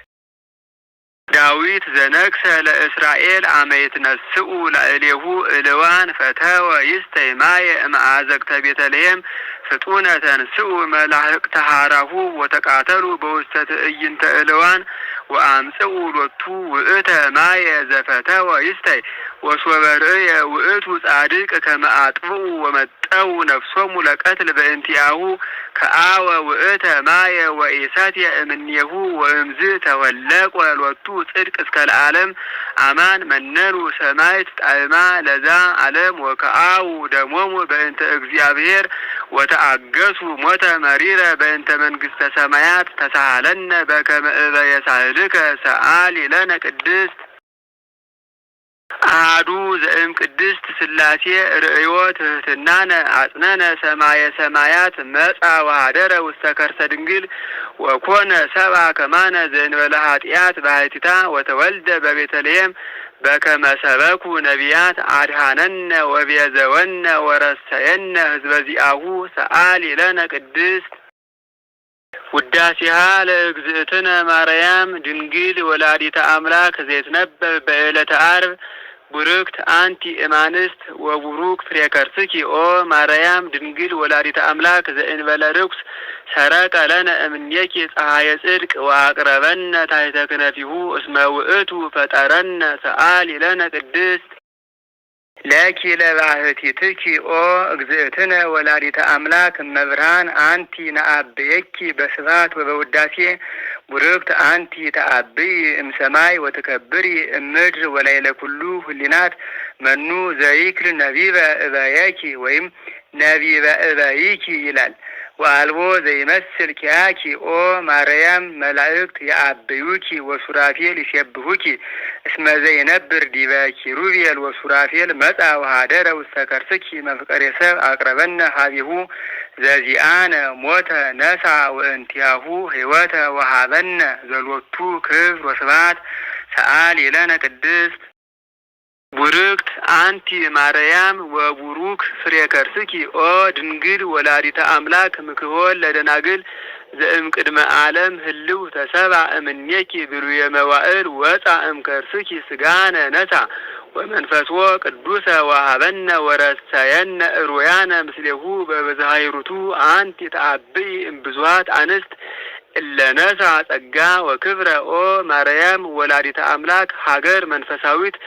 ዳዊት ዘነግሰ ለእስራኤል አመ ይትነስኡ ላዕሌሁ እልዋን ፈተወ ይስተይ ማየ እምአዘቅተ ቤተልሔም ፍጡነ ተንስኡ መላእክተ ሐራሁ ወተቃተሉ በውስተ ትዕይንተ እልዋን ወአምጽኡ ሎቱ ውእተ ማየ ዘፈተወ ይስተይ ወሶበ ርእየ ውእቱ ጻድቅ ከመ አጥብኡ ወመጠው ነፍሶሙ ለቀትል በእንቲአሁ ከአወ ውእተ ማየ ወኢሰትየ እምኔሁ ወእምዝ ተወለቆ ሎቱ ጽድቅ እስከ ለዓለም አማን መነኑ ሰማይት ጣዕማ ለዛ ዓለም ወከአው ደሞሙ በእንተ እግዚአብሔር ወተአገሱ ሞተ መሪረ በእንተ መንግሥተ ሰማያት ተሳሃለነ በከመ እበየሳህልከ ሰአሊ ለነ ቅድስት አሐዱ ዘእም ቅድስት ሥላሴ ርእዮ ትሕትናነ አጽነነ ሰማየ ሰማያት መጻ ወኀደረ ውስተ ከርሰ ድንግል ወኮነ ሰብአ ከማነ ዘእንበለ ኃጢአት ባሕቲታ ወተወልደ በቤተልሔም በከመ ሰበኩ ነቢያት አድኀነነ ወቤዘወነ ወረሰየነ ሕዝበ ዚአሁ ሰአሊ ለነ ቅድስት ውዳሴሃ ለእግዝእትነ ማርያም ድንግል ወላዲተ አምላክ ዘይትነበብ በዕለተ ዓርብ ቡርክት አንቲ እማንስት ወቡሩክ ፍሬ ከርስኪ ኦ ማርያም ድንግል ወላዲተ አምላክ ዘእንበለ ርኩስ ሰረቀ ለነ እምኔኪ ፀሐየ ጽድቅ ወአቅረበነ ታሕተ ክነፊሁ እስመ ውእቱ ፈጠረነ ሰአሊ ለነ ቅድስት ለኪ ለባህቲትኪ ኦ እግዝእትነ ወላዲተ አምላክ እመብርሃን አንቲ ነአብየኪ በስብሐት ወበውዳሴ ቡርክት አንቲ ተአብይ እምሰማይ ወትከብሪ እምድር ወላይለ ኩሉ ህሊናት መኑ ዘይክል ነቢበ እበየኪ ወይም ነቢበ እበይኪ ይላል። ወአልቦ ዘይመስል ኪያኪ ኦ ማርያም መላእክት የአብዩኪ ወሱራፌል ይሴብሁኪ እስመ ዘይነብር ዲበ ኪሩቤል ወሱራፌል መጻ ወኀደረ ውስተ ከርስኪ መፍቀሬ ሰብእ አቅረበነ ሀቢሁ ዘዚአነ ሞተ ነሣ ወእንቲአሁ ሕይወተ ወሀበነ ዘሎቱ ክብር ወስብሐት ሰአሊ ለነ ቅድስት ቡርክት አንቲ ማርያም ወቡሩክ ፍሬ ከርስኪ ኦ ድንግል ወላዲተ አምላክ ምክሆል ለደናግል ዘእም ቅድመ ዓለም ህልው ተሰብአ እምኔኪ ብሩየ መዋዕል ወፃ እምከርስኪ ስጋነ ነሣ ወመንፈስዎ ቅዱሰ ወሀበነ ወረሰየነ እሩያነ ምስሌሁ በብዝኃ ሂሩቱ አንቲ ተአብይ እምብዙኃት አንስት እለነሣ ጸጋ ወክብረ ኦ ማርያም ወላዲተ አምላክ ሀገር መንፈሳዊት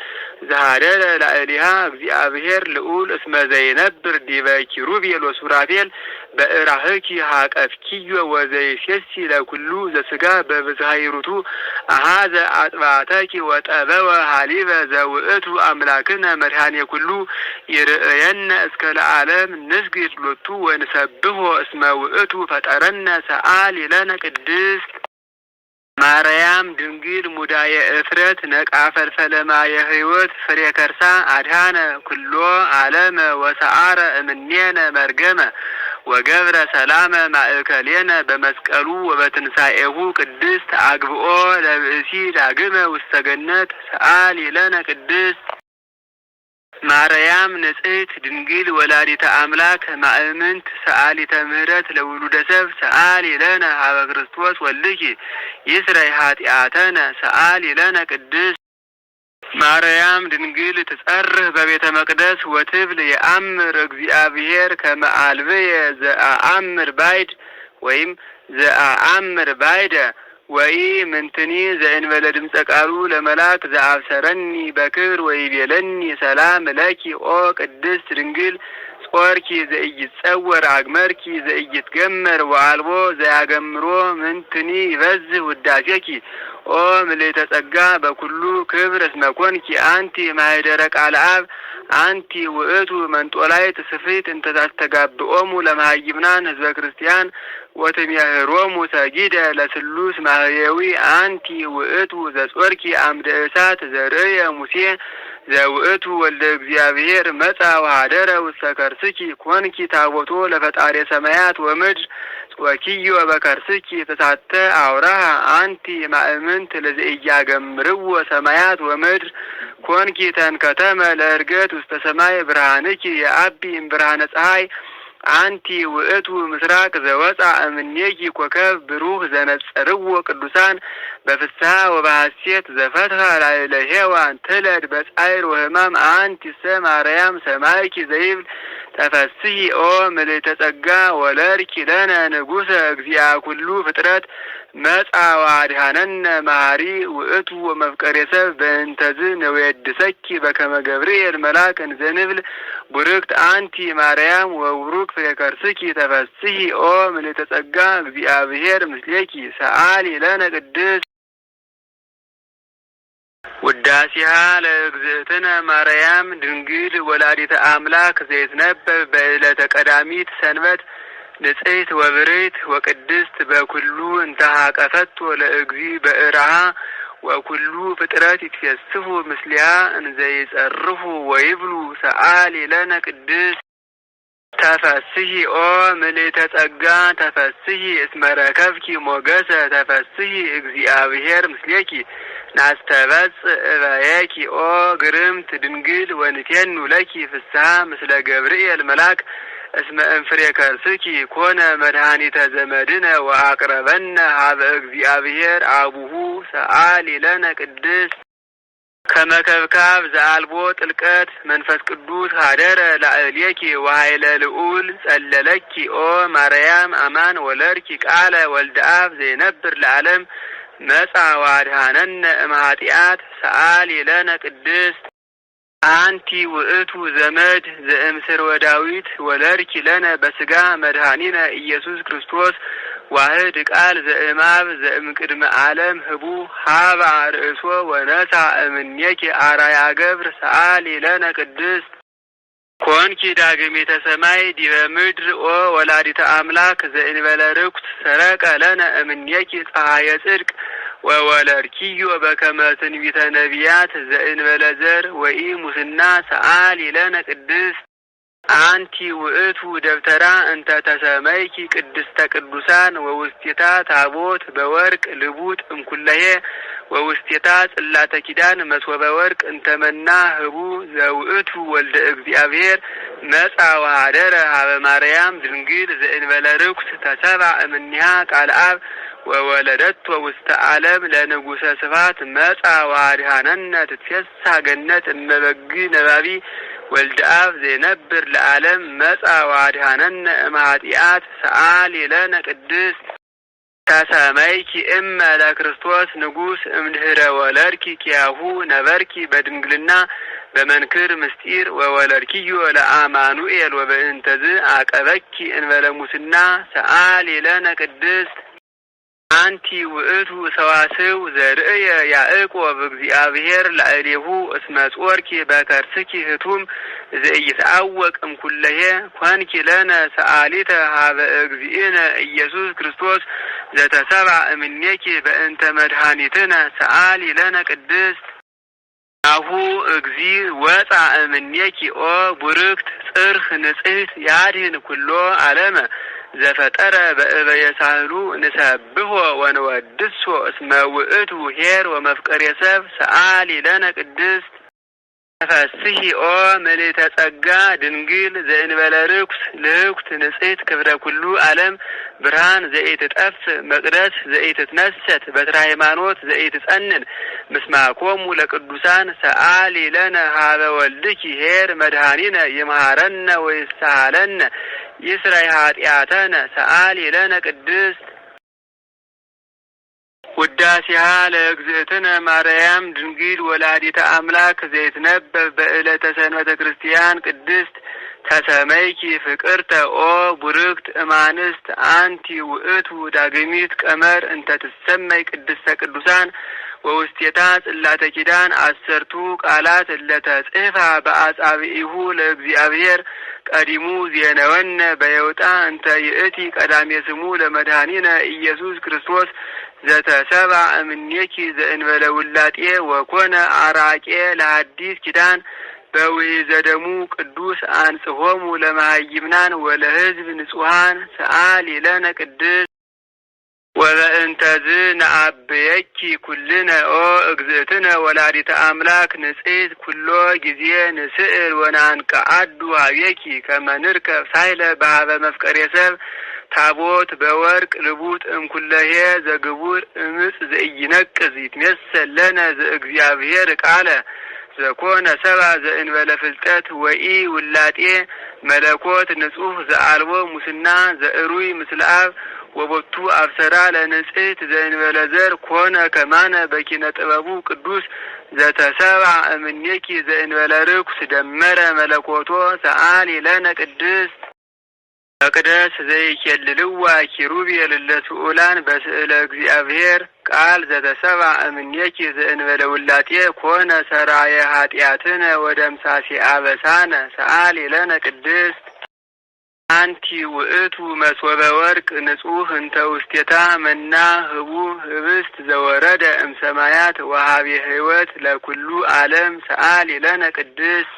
ዘኀደረ ላዕሌሃ እግዚአብሔር ልዑል እስመ ዘይነብር ዲበ ኪሩቤል ወሱራፌል በእራህኪ ሀቀፍኪዮ ወዘይሴሲ ለኩሉ ዘስጋ በብዝኃ ሂሩቱ አኀዘ አጽባተኪ ወጠበወ ሀሊበ ዘውእቱ አምላክነ መድኃኔ ኩሉ ይርእየነ እስከ ለዓለም ንስግድ ሎቱ ወንሰብሖ እስመ ውእቱ ፈጠረነ ሰአሊ ለነ ቅድስት ማርያም ድንግል ሙዳየ እፍረት ነቃ ፈልፈለማ የህይወት ፍሬ ከርሳ አድሃነ ኩሎ ዓለም ወሰአረ እምኔነ መርገመ ወገብረ ሰላመ ማእከሌነ በመስቀሉ ወበትንሳኤሁ ቅድስት አግብኦ ለብእሲ ዳግመ ውስተ ገነት ሰአሊ ለነ ቅድስት ማርያም ንጽሕት ድንግል ወላዲተ አምላክ ማእምንት ሰአሊተ ምህረት ለውሉደ ሰብ ሰአሊ ለነ ሀበ ክርስቶስ ወልኪ ይስረይ ኃጢአተነ ሰአሊ ለነ ቅድስት ማርያም ድንግል ትጸርህ በቤተ መቅደስ ወትብል የአምር እግዚአብሔር ከመ አልብየ ዘአአምር ባይድ ወይም ዘአአምር ባይደ ወይ ምንትኒ ዘእንበለ ድምፀ ቃሉ ለመላክ ዘአብሰረኒ በክብር ወይቤለኒ ሰላም ለኪ ኦ ቅድስት ድንግል ጾርኪ ዘኢይጸወር አግመርኪ ዘኢይትገመር ወአልቦ ዘያገምሮ ምንትኒ ይበዝህ ውዳሴኪ ኦ ምልዕተ ጸጋ በኩሉ ክብር እስመ ኮንኪ አንቲ ማኅደረ ቃለ አብ አንቲ ውእቱ መንጦላዕት ስፍሕት እንተ ታስተጋብኦሙ ለመሃይምናን ህዝበ ክርስቲያን ወትምህሮሙ ሰጊደ ለስሉስ ማህየዊ አንቲ ውእቱ ዘጾርኪ አምደ እሳት ዘርእየ ሙሴ ዘውእቱ ወልደ እግዚአብሔር መጻ ወኀደረ ውስተ ከርስኪ ኮንኪ ታቦቶ ለፈጣሪ ሰማያት ወምድር ወኪዮ በከርስኪ ተሳተ አውራሃ አንቲ ማእምንት ለዘኢያገምርዎ ሰማያት ወምድር ኮንኪ ተንከተመ ለእርገት ውስተ ሰማይ ብርሃንኪ የአቢ እምብርሃነ ፀሐይ አንቲ ውእቱ ምስራቅ ዘወፃ እምኔኪ ኮከብ ብሩህ ዘነጸርዎ ቅዱሳን በፍስሐ ወበሐሴት ዘፈትሐ ላዕለ ሔዋን ትለድ በጻዕር ወሕማም አንቲሰ ማርያም ሰማይኪ ዘይብል ተፈስሒ ኦ ምልዕተ ጸጋ ወለድኪ ለነ ንጉሠ እግዚአ ኩሉ ፍጥረት መጻ ወአድኀነነ መሐሪ ውእቱ ወመፍቀሬ ሰብ በእንተዝ ንዌድሰኪ በከመ ገብርኤል መልአክ እንዘንብል ቡርክት አንቲ ማርያም ወቡሩክ ፍሬ ከርስኪ ተፈስሒ ኦ ምልዕተ ጸጋ እግዚአብሔር ምስሌኪ ሰአሊ ለነ ቅድስት ውዳሴሃ ለእግዝእትነ ማርያም ድንግል ወላዲተ አምላክ ዘይትነበብ በዕለተ ቀዳሚት ሰንበት ንጽሕት ወብርህት ወቅድስት በኩሉ እንተሃቀፈቶ ለእግዚ በእርሃ ወኩሉ ፍጥረት ይትፌስሑ ምስሊሃ እንዘይጸርፉ ወይብሉ ሰአሊ ለነ ቅድስት ተፈስሒ ኦ ምልዕተ ጸጋ ተፈስሒ እስመ ረከብኪ ሞገሰ ተፈስሒ እግዚአብሔር ምስሌኪ ናስተበጽእ እበየኪ ኦ ግርምት ድንግል ወንቴኑ ለኪ ፍስሐ ምስለ ገብርኤል መልአክ እስመ እንፍሬ ከርስኪ ኮነ መድኃኒተ ዘመድነ ወአቅረበነ ሀበ እግዚአብሔር አቡሁ ሰአሊ ለነ ቅድስት ከመከብካብ ዘአልቦ ጥልቀት መንፈስ ቅዱስ ሀደረ ላዕሌኪ ወኃይለ ልዑል ጸለለኪ ኦ ማርያም አማን ወለድኪ ቃለ ወልደ አብ ዘይነብር ለዓለም መጻ ወአድኀነነ እምኃጢአት ሰአሊ ለነ ቅድስት አንቲ ውእቱ ዘመድ ዘእምስር ወዳዊት ወለድኪ ለነ በስጋ መድኃኒነ ኢየሱስ ክርስቶስ ዋህድ ቃል ዘእማብ ዘእምቅድመ ዓለም ህቡ ሀበ ርእሶ ወነሳ እምኔኪ አራያ ገብር ሰአሊ ለነ ቅድስት ኮንኪ ዳግሚተ ሰማይ ዲበ ምድር ኦ ወላዲተ አምላክ ዘእንበለ ርኩስ ሰረቀ ለነ እምኔኪ ፀሐየ ጽድቅ ወወለድኪዮ በከመ ትንቢተ ነቢያት ዘእንበለ ዘር ወኢ ሙስና ሰአሊ ለነ ቅድስት አንቲ ውእቱ ደብተራ እንተ ተሰመይኪ ቅድስተ ቅዱሳን ወውስቴታ ታቦት በወርቅ ልቡጥ እምኩለሄ ወውስቴታ ጽላተ ኪዳን መስወበ ወርቅ እንተመና ህቡ ዘውእቱ ወልደ እግዚአብሔር መጻ ወኀደረ ሀበ ማርያም ድንግል ዘእንበለ ርኩስ ተሰብአ እምኔሃ ቃለ አብ ወወለደቶ ውስተ ዓለም ለንጉሠ ስብሐት መጻ ወአድኀነነ ትትፌስሕ ገነት እመበግ ነባቢ ወልደ አብ ዘይነብር ለዓለም መጻ ወአድኀነነ እምኃጢአት ሰአሊ ለነ ቅድስት ተሰመይኪ እመ ለክርስቶስ ንጉሥ እምድኅረ ወለድኪ ኪያሁ ነበርኪ በድንግልና በመንክር ምስጢር ወወለድኪዮ ለአማኑኤል ወበእንተዝ አቀበኪ እንበለ ሙስና ሰአሊ ለነ ቅድስት አንቲ ውእቱ ሰዋስው ዘርእየ ያዕቆብ እግዚአብሔር ላዕሌሁ እስመ ጾርኪ በከርስኪ ህቱም ዘኢይትዐወቅ እምኩለሄ ኮንኪ ለነ ሰአሊተ ሀበ እግዚእነ ኢየሱስ ክርስቶስ ዘተሰብአ እምኔኪ በእንተ መድኃኒትነ ሰአሊ ለነ ቅድስት አሁ እግዚ ወፃ እምኔኪ ኦ ቡርክት ጽርህ ንጽሕት ያድህን ኩሎ ዓለመ ዘፈጠረ በእበየ ሳህሉ ንሰብሖ ወንወድሶ እስመ ውእቱ ኄር ወመፍቀሬ ሰብ ሰአሊ ለነ ቅድስት ተፈስሒ ኦ ምልዕተ ጸጋ ድንግል ዘእንበለ ርኩስ ልህኩት ንጽሕት ክብረ ኩሉ ዓለም ብርሃን ዘኢትጠፍ መቅደስ ዘኢትትነሰት በትረ ሃይማኖት ዘኢትጸንን ምስማኮሙ ለቅዱሳን ሰአሊ ለነ ሀበ ወልድኪ ኄር መድኃኒነ ይምሃረነ ወይሳሃለነ ይስራይ ኃጢአተነ ሰአሊ ለነ ቅድስት ውዳሴሃ ለእግዝእትነ ማርያም ድንግል ወላዲተ አምላክ ዘይትነበብ በዕለተ ሰንበተ ክርስቲያን ቅድስት ተሰመይኪ ፍቅርተ ኦ ቡርክት እማንስት አንቲ ውእቱ ዳግሚት ቀመር እንተ ትሰመይ ቅድስተ ቅዱሳን ወውስቴታ ጽላተ ኪዳን አሰርቱ ቃላት ለተጽሕፋ በአጻብዒሁ ለእግዚአብሔር ቀዲሙ ዜነወነ በየውጣ እንተ ይእቲ ቀዳሜ ስሙ ለመድኃኒነ ኢየሱስ ክርስቶስ ዘተሰብአ እምኔኪ ዘእንበለ ውላጤ ወኮነ አራቄ ለሐዲስ ኪዳን በውሒዘ ደሙ ቅዱስ አንጽሖሙ ለመሃይምናን ወለሕዝብ ንጹሐን ሰአሊ ለነ ቅድስት ወበእንተዝ ነአብየኪ ኩልነ ኦ እግዝእትነ ወላዲተ አምላክ ንጽሕት ኩሎ ጊዜ ንስእል ወናንቀዓዱ ሀቤኪ ከመ ንርከብ ሳይለ በሀበ መፍቀሬ ሰብ ታቦት በወርቅ ልቡጥ እምኩለሄ ዘግቡር እምጽ ዘኢይነቅዝ ይትሜሰል ለነ ዘእግዚአብሔር ቃለ ዘኮነ ሰብአ ዘእንበለ ፍልጠት ወኢ ውላጤ መለኮት ንጹሕ ዘአልቦ ሙስና ዘእሩይ ምስለ አብ ወቦቱ አብሰራ ለንጽሕት ዘእንበለ ዘር ኮነ ከማነ በኪነ ጥበቡ ቅዱስ ዘተሰብአ እምኔኪ ዘእንበለ ርኩስ ደመረ መለኮቶ ሰአሊ ለነ ቅድስት መቅደስ ዘይኬልልዋ ኪሩቤል ለስኡላን በስእለ እግዚአብሔር ቃል ዘተሰብአ እምኔኪ ዘእንበለ ውላጤ ኮነ ሰራየ ኃጢአትነ ወደምሳሴ አበሳነ ሰአሊ ለነ ቅድስት አንቲ ውእቱ መስወበ ወርቅ ንጹሕ እንተ ውስቴታ መና ህቡእ ህብስት ዘወረደ እምሰማያት ወሀቤ ሕይወት ለኩሉ ዓለም ሰአሊ ለነ ቅድስት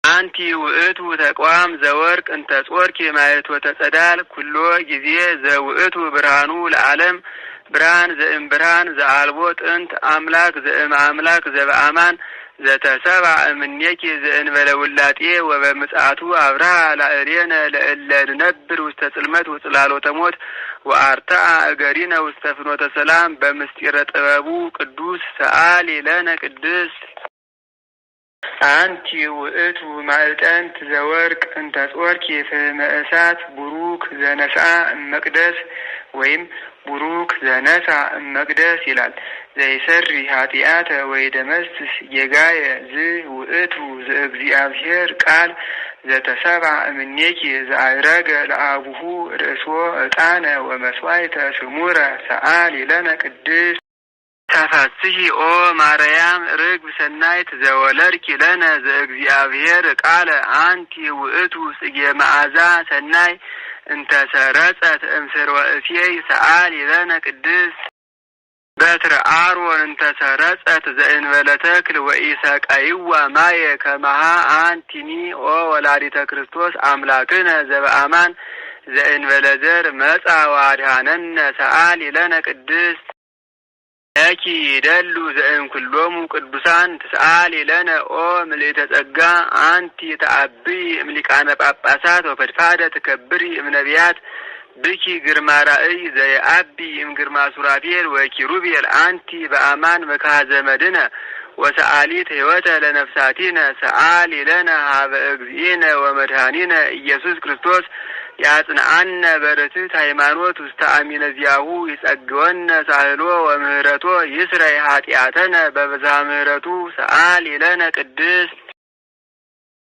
አንቲ ውእቱ ተቋም ዘወርቅ እንተ ጾርኪ ማየቶተ ጸዳል ኩሎ ጊዜ ዘውእቱ ብርሃኑ ለዓለም ብርሃን ዘእምብርሃን ዘአልቦ ጥንት አምላክ ዘእምአምላክ ዘበአማን ዘተሰብአ እምኔኪ ዘእንበለ ውላጤ ወበምጽአቱ አብርሃ ላዕሌነ ለእለ ንነብር ውስተ ጽልመት ወጽላሎተ ሞት ወአርትዐ እገሪነ ውስተ ፍኖተ ሰላም በምስጢረ ጥበቡ ቅዱስ ሰአሊ ለነ ቅድስት አንቲ ውእቱ ማዕጠንት ዘወርቅ እንተ ጾርኪ ፍህመ እሳት ቡሩክ ዘነስአ እመቅደስ ወይም ቡሩክ ዘነሳ እመቅደስ ይላል። ዘይሰሪ ኃጢአተ ወይደመስስ ጌጋየ ዝውእቱ ዘእግዚአብሔር ቃል ዘተሰብአ እምኔኪ ዘአዕረገ ለአቡሁ ርእሶ ዕጣነ ወመስዋዕተ ስሙረ ሰአሊ ለነ ቅድስት ተፈስሒ ኦ ማርያም ርግብ ሰናይት ዘወለድኪ ለነ ዘእግዚአብሔር ቃለ አንቲ ውእቱ ጽጌ መዓዛ ሰናይ እንተ ሰረጸት እምስርወ እሴይ ሰአሊ ለነ ቅድስት በትረ አሮን እንተ ሰረጸት ዘእንበለ ተክል ወኢሰቀይዋ ማየ ከመሃ አንቲኒ ኦ ወላዲተ ክርስቶስ አምላክነ ዘበአማን ዘእንበለ ዘር መጻ ወአድኀነነ ሰአሊ ለነ ቅድስት ለኪ ይደሉ ዘእምኩሎሙ ቅዱሳን ትስአሊ ለነ ኦ ምልዕተ ጸጋ አንቲ ተአብይ እምሊቃነ ጳጳሳት ወፈድፋደ ትከብሪ እምነቢያት ብኪ ግርማ ራእይ ዘየአቢ እምግርማ ሱራፌል ወኪሩቤል አንቲ በአማን መካዘ መድነ ወሰአሊት ሕይወተ ለነፍሳቲነ ሰአሊ ለነ ሀበ እግዚእነ ወመድኃኒነ ኢየሱስ ክርስቶስ ያጽንዓነ በርትዕት ሃይማኖት ውስተ አሚነ ዚአሁ ይጸግወነ ሳህሎ ወምህረቶ ይስረይ ኃጢአተነ በብዝሃ ምህረቱ ሰአሊ ለነ ቅድስት